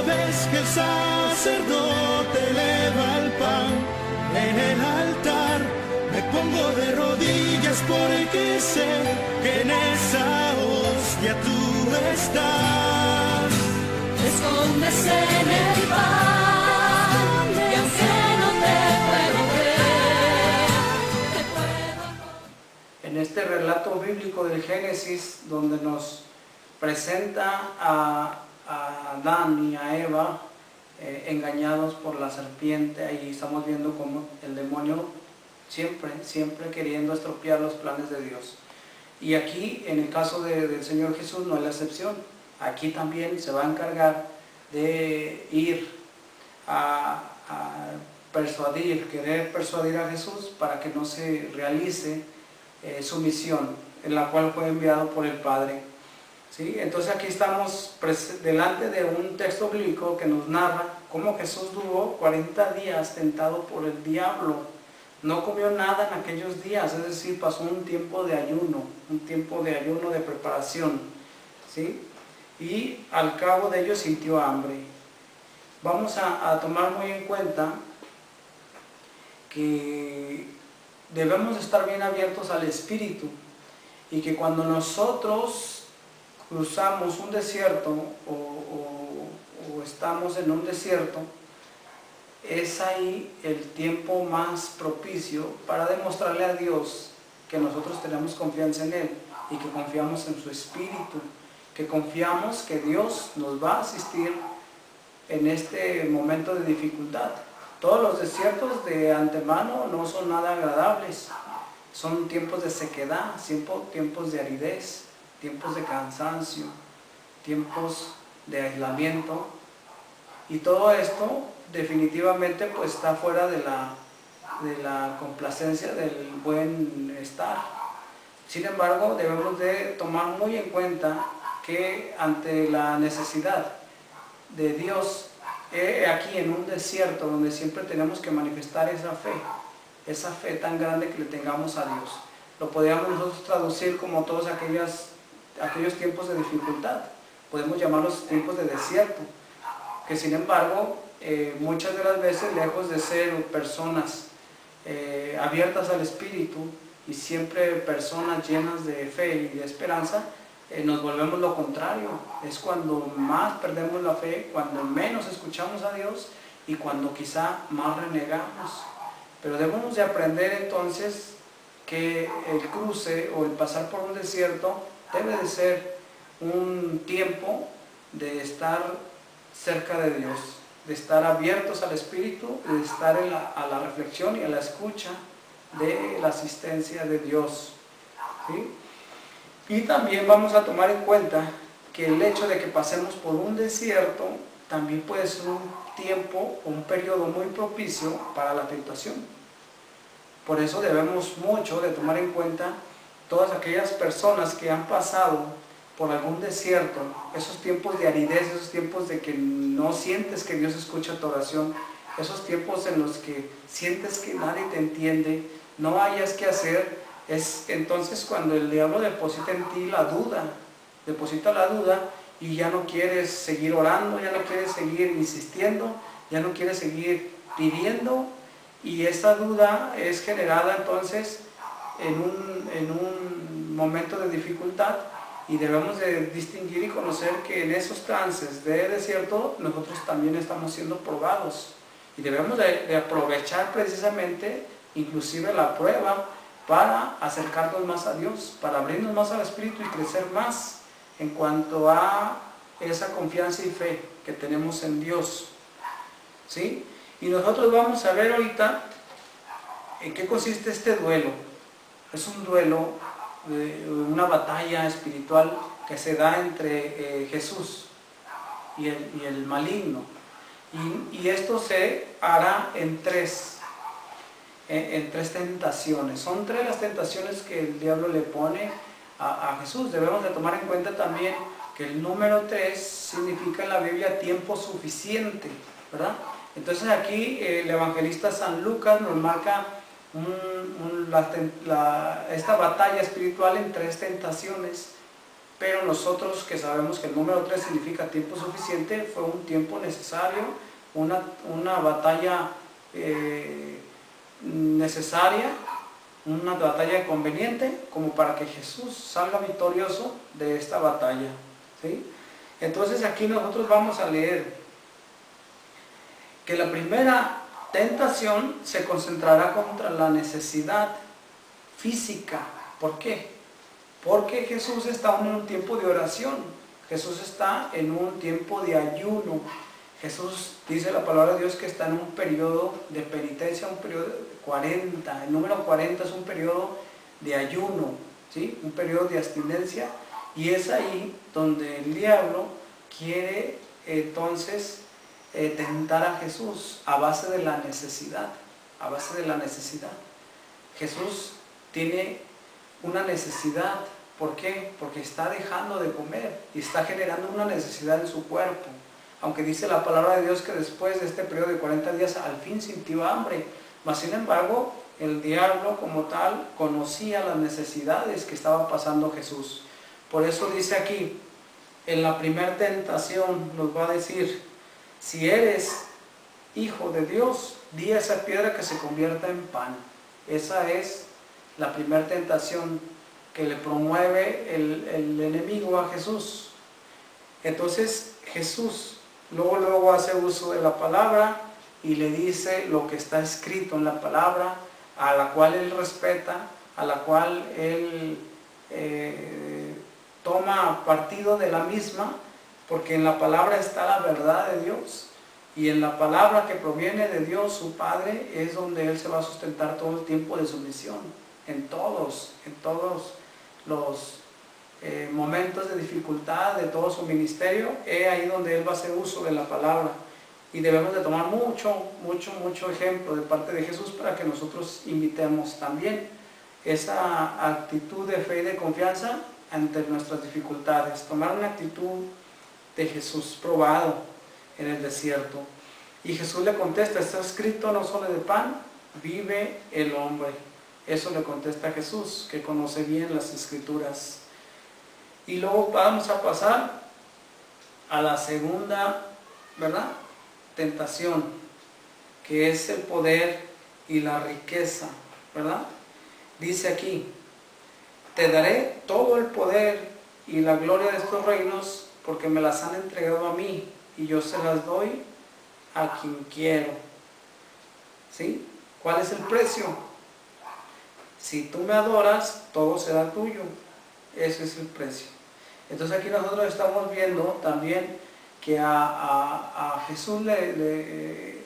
vez que el sacerdote eleva el pan en el altar, me pongo de rodillas porque sé que en esa hostia tú estás. Te escondes en el pan y aunque no te puedo ver, te puedo... En este relato bíblico del Génesis, donde nos presenta a Adán y a Eva engañados por la serpiente, ahí estamos viendo cómo el demonio siempre queriendo estropear los planes de Dios. Y aquí, en el caso del Señor Jesús, no es la excepción. Aquí también se va a encargar de ir a querer persuadir a Jesús para que no se realice su misión, en la cual fue enviado por el Padre. ¿Sí? Entonces aquí estamos delante de un texto bíblico que nos narra cómo Jesús duró 40 días tentado por el diablo. No comió nada en aquellos días, es decir, pasó un tiempo de ayuno de preparación, ¿sí? Y al cabo de ello sintió hambre. Vamos a tomar muy en cuenta que debemos estar bien abiertos al Espíritu y que cuando nosotros cruzamos un desierto o estamos en un desierto, es ahí el tiempo más propicio para demostrarle a Dios que nosotros tenemos confianza en Él y que confiamos en su Espíritu, que confiamos que Dios nos va a asistir en este momento de dificultad. Todos los desiertos de antemano no son nada agradables, son tiempos de sequedad, tiempos de aridez, tiempos de cansancio, tiempos de aislamiento, y todo esto definitivamente pues está fuera de la complacencia del buen estar. Sin embargo, debemos de tomar muy en cuenta que ante la necesidad de Dios, aquí en un desierto donde siempre tenemos que manifestar esa fe tan grande que le tengamos a Dios. Lo podríamos nosotros traducir como todos aquellos tiempos de dificultad, podemos llamarlos tiempos de desierto, que sin embargo muchas de las veces, lejos de ser personas abiertas al Espíritu y siempre personas llenas de fe y de esperanza, nos volvemos lo contrario. Es cuando más perdemos la fe, cuando menos escuchamos a Dios y cuando quizá más renegamos. Pero debemos de aprender entonces que el cruce o el pasar por un desierto debe de ser un tiempo de estar cerca de Dios, de estar abiertos al Espíritu, de estar a la reflexión y a la escucha de la asistencia de Dios, ¿sí? Y también vamos a tomar en cuenta que el hecho de que pasemos por un desierto también puede ser un tiempo, un periodo muy propicio para la tentación. Por eso debemos mucho de tomar en cuenta todas aquellas personas que han pasado por algún desierto, esos tiempos de aridez, esos tiempos de que no sientes que Dios escucha tu oración, esos tiempos en los que sientes que nadie te entiende, no hayas qué hacer. Es entonces cuando el diablo deposita en ti la duda y ya no quieres seguir orando, ya no quieres seguir insistiendo, ya no quieres seguir pidiendo, y esa duda es generada entonces en un momento de dificultad, y debemos de distinguir y conocer que en esos trances de desierto nosotros también estamos siendo probados, y debemos de aprovechar precisamente inclusive la prueba para acercarnos más a Dios, para abrirnos más al Espíritu y crecer más en cuanto a esa confianza y fe que tenemos en Dios, ¿sí? Y nosotros vamos a ver ahorita en qué consiste este duelo. Es un duelo, una batalla espiritual que se da entre Jesús y el maligno, y esto se hará en tres tentaciones. Son tres las tentaciones que el diablo le pone a Jesús. Debemos de tomar en cuenta también que el número 3 significa en la Biblia tiempo suficiente, ¿verdad? Entonces aquí el evangelista San Lucas nos marca esta batalla espiritual en tres tentaciones pero nosotros que sabemos que el número 3 significa tiempo suficiente, fue un tiempo necesario, una batalla necesaria, una batalla conveniente, como para que Jesús salga victorioso de esta batalla, ¿sí? Entonces aquí nosotros vamos a leer que la primera tentación se concentrará contra la necesidad física. ¿Por qué? Porque Jesús está en un tiempo de oración, Jesús está en un tiempo de ayuno. Jesús dice la palabra de Dios que está en un periodo de penitencia, un periodo de 40. El número 40 es un periodo de ayuno, ¿sí? Un periodo de abstinencia, y es ahí donde el diablo quiere entonces tentar a Jesús a base de la necesidad, a base de la necesidad. Jesús tiene una necesidad. ¿Por qué? Porque está dejando de comer y está generando una necesidad en su cuerpo. Aunque dice la palabra de Dios que después de este periodo de 40 días al fin sintió hambre, mas sin embargo el diablo como tal conocía las necesidades que estaba pasando Jesús. Por eso dice aquí, en la primera tentación nos va a decir: si eres hijo de Dios, di a esa piedra que se convierta en pan. Esa es la primera tentación que le promueve el enemigo a Jesús. Entonces Jesús luego hace uso de la palabra y le dice lo que está escrito en la palabra, a la cual él respeta, a la cual él toma partido de la misma, porque en la palabra está la verdad de Dios, y en la palabra que proviene de Dios su Padre es donde él se va a sustentar todo el tiempo de su misión, en todos los momentos de dificultad de todo su ministerio. Es ahí donde él va a hacer uso de la palabra, y debemos de tomar mucho ejemplo de parte de Jesús para que nosotros imitemos también esa actitud de fe y de confianza ante nuestras dificultades. Tomar una actitud de Jesús probado en el desierto. Y Jesús le contesta: está escrito, no solo de pan vive el hombre. Eso le contesta a Jesús, que conoce bien las Escrituras. Y luego vamos a pasar a la segunda, ¿verdad?, tentación, que es el poder y la riqueza, ¿verdad? Dice aquí: te daré todo el poder y la gloria de estos reinos, porque me las han entregado a mí, y yo se las doy a quien quiero. ¿Sí? ¿Cuál es el precio? Si tú me adoras, todo será tuyo. Ese es el precio. Entonces aquí nosotros estamos viendo también que a Jesús le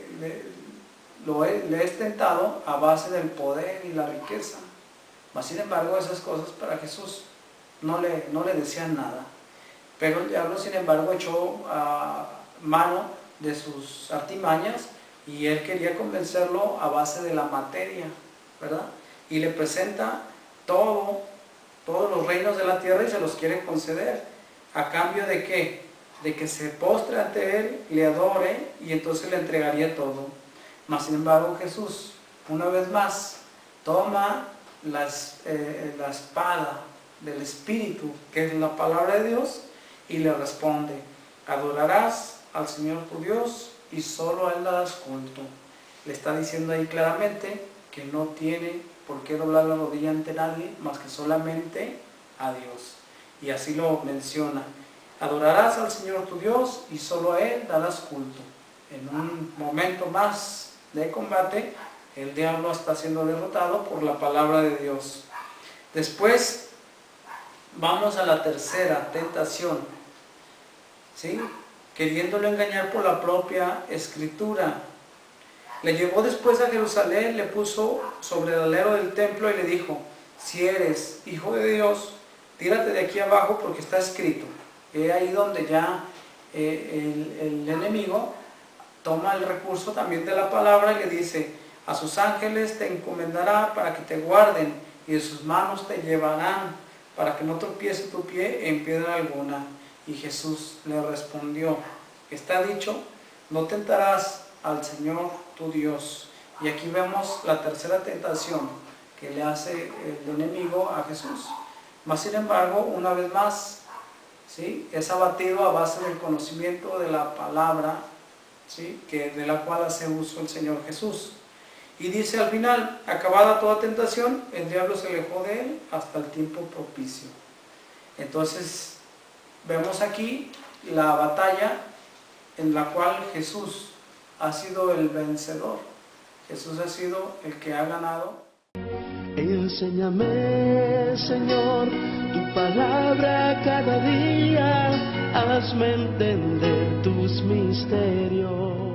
es tentado a base del poder y la riqueza. Mas sin embargo, esas cosas para Jesús no le decían nada. Pero el diablo, sin embargo, echó mano de sus artimañas, y él quería convencerlo a base de la materia, ¿verdad? Y le presenta todos los reinos de la tierra y se los quiere conceder. ¿A cambio de qué? De que se postre ante él, le adore, y entonces le entregaría todo. Mas sin embargo, Jesús, una vez más, toma la espada del Espíritu, que es la palabra de Dios, y le responde: adorarás al Señor tu Dios y solo a Él darás culto. Le está diciendo ahí claramente que no tiene por qué doblar la rodilla ante nadie más que solamente a Dios. Y así lo menciona: adorarás al Señor tu Dios y solo a Él darás culto. En un momento más de combate, el diablo está siendo derrotado por la palabra de Dios. Después vamos a la tercera tentación, ¿sí? Queriéndolo engañar por la propia Escritura. Le llevó después a Jerusalén, le puso sobre el alero del templo y le dijo: si eres hijo de Dios, tírate de aquí abajo, porque está escrito. Es ahí donde ya el enemigo toma el recurso también de la palabra y le dice: a sus ángeles te encomendará para que te guarden, y de sus manos te llevarán, para que no tropiece tu pie en piedra alguna. Y Jesús le respondió: está dicho, no tentarás al Señor tu Dios. Y aquí vemos la tercera tentación que le hace el enemigo a Jesús. Mas sin embargo, una vez más, ¿sí? Es abatido a base del conocimiento de la palabra, ¿sí? De la cual hace uso el Señor Jesús. Y dice al final, acabada toda tentación, el diablo se alejó de él hasta el tiempo propicio. Entonces, vemos aquí la batalla en la cual Jesús ha sido el vencedor. Jesús ha sido el que ha ganado. Enséñame, Señor, tu palabra cada día, hazme entender tus misterios.